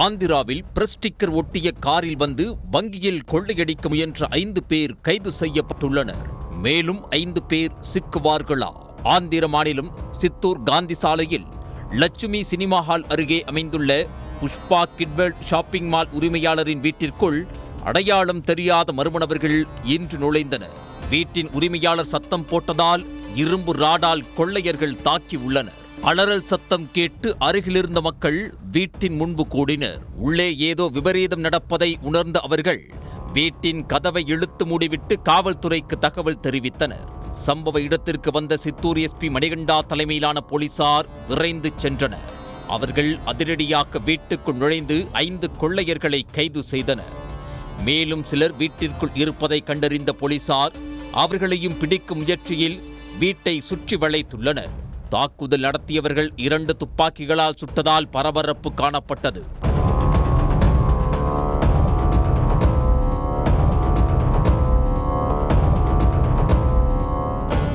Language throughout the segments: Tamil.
ஆந்திராவில் பிரஸ் ஸ்டிக்கர் ஒட்டிய காரில் வந்து வங்கியில் கொள்ளையடிக்க முயன்ற 5 பேர் கைது செய்யப்பட்டுள்ளனர். மேலும் 5 பேர் சிக்குவார்களா? ஆந்திர மாநிலம் சித்தூர் காந்தி சாலையில் லட்சுமி சினிமா ஹால் அருகே அமைந்துள்ள புஷ்பா கிட்வேர்ல்ட் ஷாப்பிங் மால் உரிமையாளரின் வீட்டிற்குள் அடையாளம் தெரியாத மர்ம நபர்கள் இன்று நுழைந்தனர். வீட்டின் உரிமையாளர் சத்தம் போட்டதால் இரும்பு ராடால் கொள்ளையர்கள் தாக்கி உள்ளனர். அலறல் சத்தம் கேட்டு அருகிலிருந்த மக்கள் வீட்டின் முன்பு கூடினர். உள்ளே ஏதோ விபரீதம் நடப்பதை உணர்ந்த அவர்கள் வீட்டின் கதவை இழுத்து மூடிவிட்டு காவல்துறைக்கு தகவல் தெரிவித்தனர். சம்பவ இடத்திற்கு வந்த சித்தூர் எஸ்பி மணிகண்டா தலைமையிலான போலீசார் விரைந்து சென்றனர். அவர்கள் அதிரடியாக வீட்டுக்குள் நுழைந்து 5 கொள்ளையர்களை கைது செய்தனர். மேலும் சிலர் வீட்டிற்குள் இருப்பதை கண்டறிந்த போலீசார் அவர்களையும் பிடிக்கும் முயற்சியில் வீட்டை சுற்றி வளைத்துள்ளனர். தாக்குதல் நடத்தியவர்கள் 2 துப்பாக்கிகளால் சுட்டதால் பரபரப்பு காணப்பட்டது.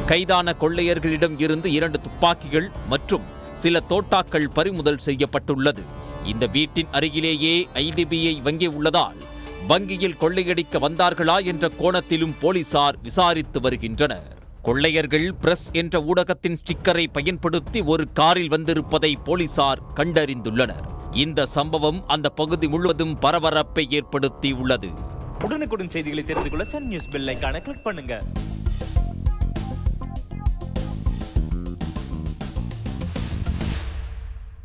கைதான கொள்ளையர்களிடம் இருந்து 2 துப்பாக்கிகள் மற்றும் சில தோட்டாக்கள் பறிமுதல் செய்யப்பட்டுள்ளது. இந்த வீட்டின் அருகிலேயே ஐடிபிஐ வங்கி உள்ளதால் வங்கியில் கொள்ளையடிக்க வந்தார்களா என்ற கோணத்திலும் போலீசார் விசாரித்து வருகின்றனர். கொள்ளையர்கள் பிரஸ் என்ற ஊடகத்தின் ஸ்டிக்கரை பயன்படுத்தி ஒரு காரில் வந்திருப்பதை போலீசார் கண்டறிந்துள்ளனர். இந்த சம்பவம் அந்த பகுதி முழுவதும் பரபரப்பை ஏற்படுத்தியுள்ளது. உடனுக்குடன் செய்திகளை தெரிந்து கொள்ள சன் நியூஸ் பெல் ஐகானை கிளிக் பண்ணுங்க.